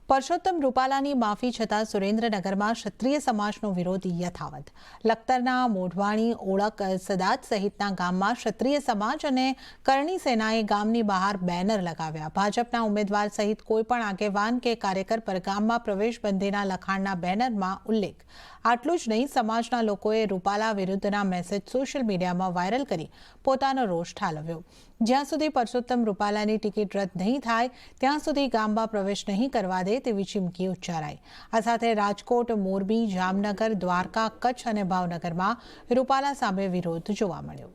પરસોત્તમ રૂપાલાની માફી છતાં સુરેન્દ્રનગરમાં ક્ષત્રિય સમાજનો વિરોધ યથાવત. લખતરના મોઢવાણી, ઓળક, સદાત સહિતના ગામમાં ક્ષત્રિય સમાજ અને કરણી સેનાએ ગામની બહાર બેનર લગાવ્યા. ભાજપના ઉમેદવાર સહિત કોઈપણ આગેવાન કે કાર્યકર પર ગામમાં પ્રવેશ બંધીના લખાણના બેનરમાં ઉલ્લેખ. આટલું જ નહીં, સમાજના લોકોએ રૂપાલા વિરુદ્ધના મેસેજ સોશિયલ મીડિયામાં વાયરલ કરી પોતાનો રોષ ઠાલવ્યો. જ્યાં સુધી પરસોત્તમ રૂપાલાની ટિકિટ રદ નહીં થાય ત્યાં સુધી ગામમાં પ્રવેશ નહીં કરવા દે તેવી ચીમકી ઉચ્ચારાઈ. આ સાથે રાજકોટ, મોરબી, જામનગર, દ્વારકા, કચ્છ અને ભાવનગરમાં રૂપાલા સામે વિરોધ જોવા મળ્યો.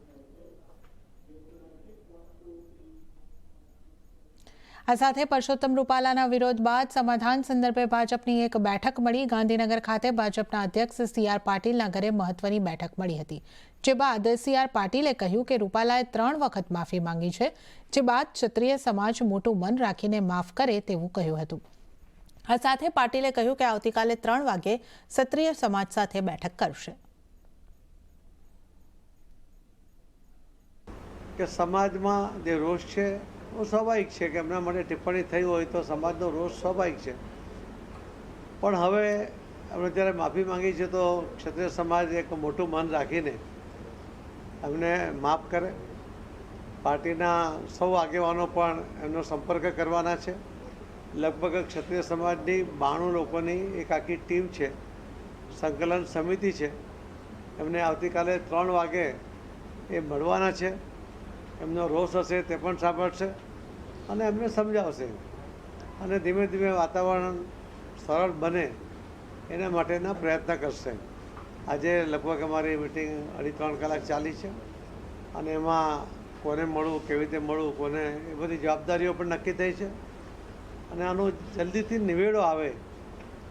આ સાથે પરસોત્તમ રૂપાલાના વિરોધ બાદ સમાધાન સંદર્ભે ભાજપની એક બેઠક મળી. ગાંધીનગર ખાતે ભાજપના અધ્યક્ષ CR પાટીલના ઘરે મહત્વની બેઠક મળી હતી. જે બાદ CR પાટીલે કહ્યું કે રૂપાલાએ 3 વખત માફી માંગી છે, જે બાદ ક્ષત્રિય સમાજ મોટું મન રાખીને માફ કરે તેવું કહ્યું હતું. આ સાથે પાટીલે કહ્યું કે આવતીકાલે 3 વાગે ક્ષત્રિય સમાજ સાથે બેઠક કરશે. કે સમાજમાં જે રોષ છે वो स्वाभाविक है कि एमना माटे टिप्पणी थई होय तो समाजनो रोष स्वाभाविक है, पण हवे एमणे त्यारे माफी मांगी है तो क्षत्रिय समाज एक मोटुं मन राखीने एमने माफ करे. पार्टीना सौ आगेवानो पण एमनो संपर्क करवाना छे. लगभग क्षत्रिय समाजनी 92 लोकोनी एक आखी टीम है, संकलन समिति है. एमने आवतीकाले 3 वागे ए मळवाना छे. एमनो रोष हशे ते पण सांभळशे અને એમને સમજાવશે અને ધીમે ધીમે વાતાવરણ સરળ બને એના માટેના પ્રયત્ન કરશે. આજે લગભગ અમારી મિટિંગ 2.5-3 કલાક ચાલી છે અને એમાં કોને મળવું, કેવી રીતે મળવું, કોને એ બધી જવાબદારીઓ પણ નક્કી થઈ છે અને આનો જલ્દીથી નિવેડો આવે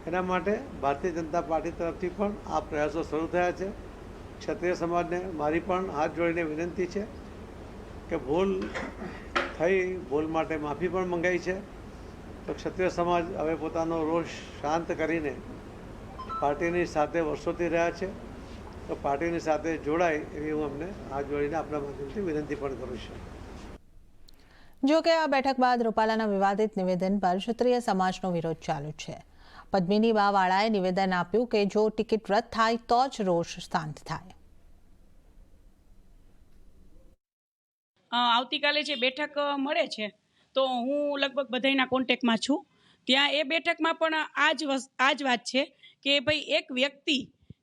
એના માટે ભારતીય જનતા પાર્ટી તરફથી પણ આ પ્રયાસો શરૂ થયા છે. ક્ષત્રિય સમાજને મારી પણ હાથ જોડીને વિનંતી છે કે ભૂલ થઈ, ભૂલ માટે માફી પણ મંગાઈ છે. તો ક્ષત્રિય સમાજ હવે પોતાનો રોષ શાંત કરીને પાર્ટીની સાથે વર્ષોથી રહ્યા છે, તો પાર્ટીની સાથે જોડાય એવી હું અમને હાથ જોડીને આપણા માધ્યમથી વિનંતી પણ કરું છું. જો કે આ બેઠક બાદ રૂપાલાના વિવાદિત નિવેદન પર ક્ષત્રિય સમાજનો વિરોધ ચાલુ છે. પદ્મિની બાવાળાએ નિવેદન આપ્યું કે જો ટિકિટ રદ થાય તો જ રોષ શાંત થાય. આવતીકાલે જે બેઠક મળે છે તો હું લગભગ બધાના કોન્ટેક્ટમાં છું. ત્યાં એ બેઠકમાં પણ આ જ વાત છે કે ભાઈ એક વ્યક્તિ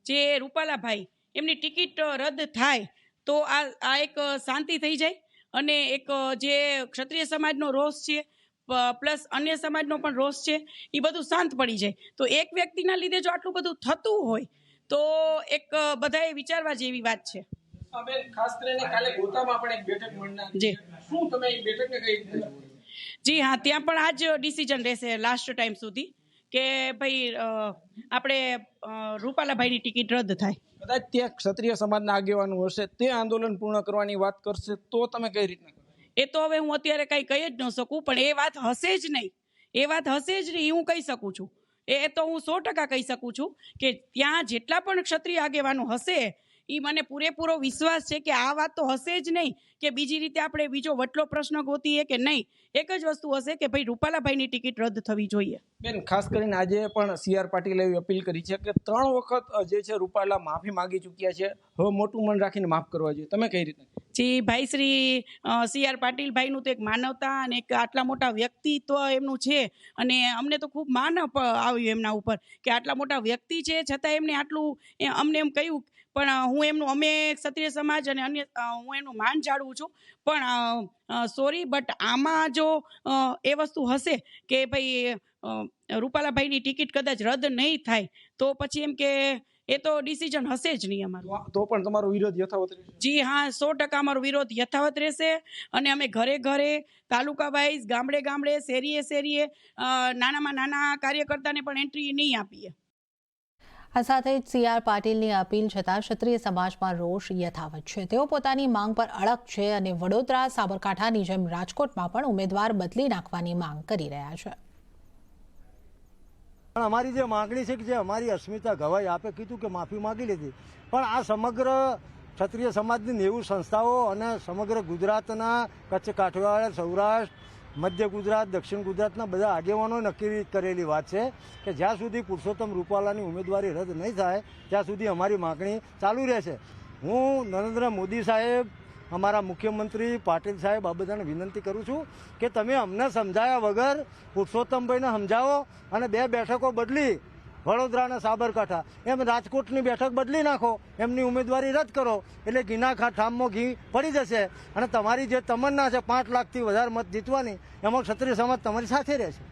જે રૂપાલાભાઈ એમની ટિકિટ રદ થાય તો આ એક શાંતિ થઈ જાય અને એક જે ક્ષત્રિય સમાજનો રોષ છે પ્લસ અન્ય સમાજનો પણ રોષ છે એ બધું શાંત પડી જાય. તો એક વ્યક્તિના લીધે જો આટલું બધું થતું હોય તો એક બધાએ વિચારવા જેવી વાત છે. ખાસ કરીને કાલે ગોતામાં પણ એક બેઠક મળનાર છે. શું તમે એ બેઠકને કઈ રીતે જુઓ? જી હા, ત્યાં પણ આ જ ડિસિઝન રહેશે લાસ્ટ ટાઈમ સુધી કે ભાઈ આપણે રૂપાલાભાઈની ટિકિટ રદ થાય. કદાચ ત્યાં ક્ષત્રિય સમાજના આગેવાનો હશે તે આંદોલન પૂર્ણ કરવાની વાત કરશે તો તમે કઈ રીતના કરો? એ તો હવે હું અત્યારે કઈ કહી જ ન શકું, પણ એ વાત હશે જ નહીં, એ વાત હશે જ નહીં હું કહી શકું છું. એ તો હું 100% કહી શકું છું કે ત્યાં જેટલા પણ ક્ષત્રિય આગેવાનો હશે એ મને પૂરેપૂરો વિશ્વાસ છે કે આ વાત તો હશે જ નહીં કે બીજી રીતે આપણે બીજો વટલો પ્રશ્ન ગોતીએ કે નહીં. એક જ વસ્તુ હશે કે ભાઈ રૂપાલાભાઈની ટિકિટ રદ થવી જોઈએ. બેન, ખાસ કરીને આજે પણ CR પાટીલે એવી અપીલ કરી છે કે 3 વખત જે છે રૂપાલા માફી માંગી ચૂક્યા છે, હવે મોટું મન રાખીને માફ કરવા જોઈએ. તમે કઈ રીતે? જી ભાઈ શ્રી CR પાટીલ ભાઈનું તો એક માનવતા અને એક આટલા મોટા વ્યક્તિત્વ એમનું છે અને અમને તો ખૂબ માન આવ્યું એમના ઉપર કે આટલા મોટા વ્યક્તિ છે છતાં એમને આટલું અમને એમ કહ્યું. પણ હું એમનું અમે ક્ષત્રિય સમાજ અને અન્ય હું એનું માન જાળવું છું. પણ સોરી, બટ આમાં જો એ વસ્તુ હશે કે ભાઈ રૂપાલાભાઈની ટિકિટ કદાચ રદ નહીં થાય તો પછી એમ કે એ તો ડિસિઝન હશે જ નહીં અમારું. તો પણ તમારો વિરોધ યથાવત રહેશે? જી હા, 100% અમારો વિરોધ યથાવત રહેશે અને અમે ઘરે ઘરે, તાલુકા વાઇઝ, ગામડે ગામડે, શેરીએ શેરીએ નાનામાં નાના કાર્યકર્તાને પણ એન્ટ્રી નહીં આપીએ. આ સાથે જ CR પાટીલની અપીલ છતાં ક્ષત્રિય સમાજમાં રોષ યથાવત છે. તેઓ પોતાની માંગ પર અડગ છે અને વડોદરા, સાબરકાંઠાની જેમ રાજકોટમાં પણ ઉમેદવાર બદલી નાખવાની માંગ કરી રહ્યા છે. અમારી જે માંગણી છે કે જે અમારી અસ્મિતા ગવાઈ આપે કીધું કે માફી માંગી લીધી, પણ આ સમગ્ર ક્ષત્રિય સમાજની 90 સંસ્થાઓ અને સમગ્ર ગુજરાતના કચ્છ, કાઠિયાવાડ, સૌરાષ્ટ્ર, મધ્ય ગુજરાત, દક્ષિણ ગુજરાતના બધા આગેવાનોએ નક્કી કરેલી વાત છે કે જ્યાં સુધી પુરુષોત્તમ રૂપાલાની ઉમેદવારી રદ નહીં થાય ત્યાં સુધી અમારી માગણી ચાલુ રહેશે. હું નરેન્દ્ર મોદી સાહેબ, અમારા મુખ્યમંત્રી પાટીલ સાહેબ આ બધાને વિનંતી કરું છું કે તમે અમને સમજાયા વગર પુરુષોત્તમભાઈને સમજાવો અને 2 બેઠકો બદલી વડોદરા અને સાબરકાંઠા એમ રાજકોટની બેઠક બદલી નાખો, એમની ઉમેદવારી રદ કરો એટલે ઘીના ઠામમાં ઘી પડી જશે અને તમારી જે તમન્ના છે 5 લાખથી વધારે મત જીતવાની એમાં ક્ષત્રિય સમાજ તમારી સાથે રહેશે.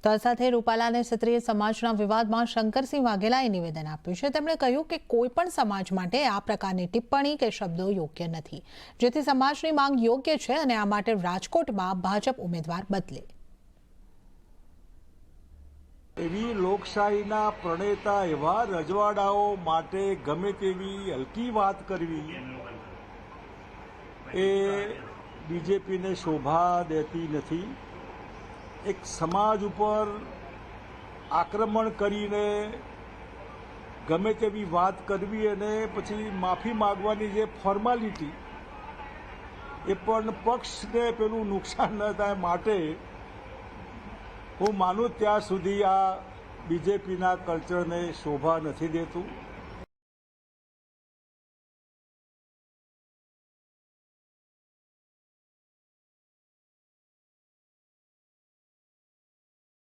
તો આ સાથે રૂપાલા અને ક્ષત્રિય સમાજના વિવાદમાં શંકરસિંહ વાઘેલાએ નિવેદન આપ્યું છે. તેમણે કહ્યું કે કોઈ પણ સમાજ માટે આ પ્રકારની ટિપ્પણી કે શબ્દો યોગ્ય નથી, જેથી સમાજની માંગ યોગ્ય છે અને આ માટે રાજકોટમાં ભાજપ ઉમેદવાર બદલે. એવી લોકશાહીના પ્રણેતા એવા રજવાડાઓ માટે ગમે તેવી હલકી વાત કરવી એ બીજેપીને શોભા દેતી નથી. એક સમાજ ઉપર આક્રમણ કરીને ગમે તેવી વાત કરવી અને પછી માફી માગવાની જે ફોર્માલિટી એ પણ પક્ષને પેલું નુકસાન ન થાય માટે હું માનું ત્યાં સુધી આ બીજેપીના કલ્ચરને શોભા નથી દેતું.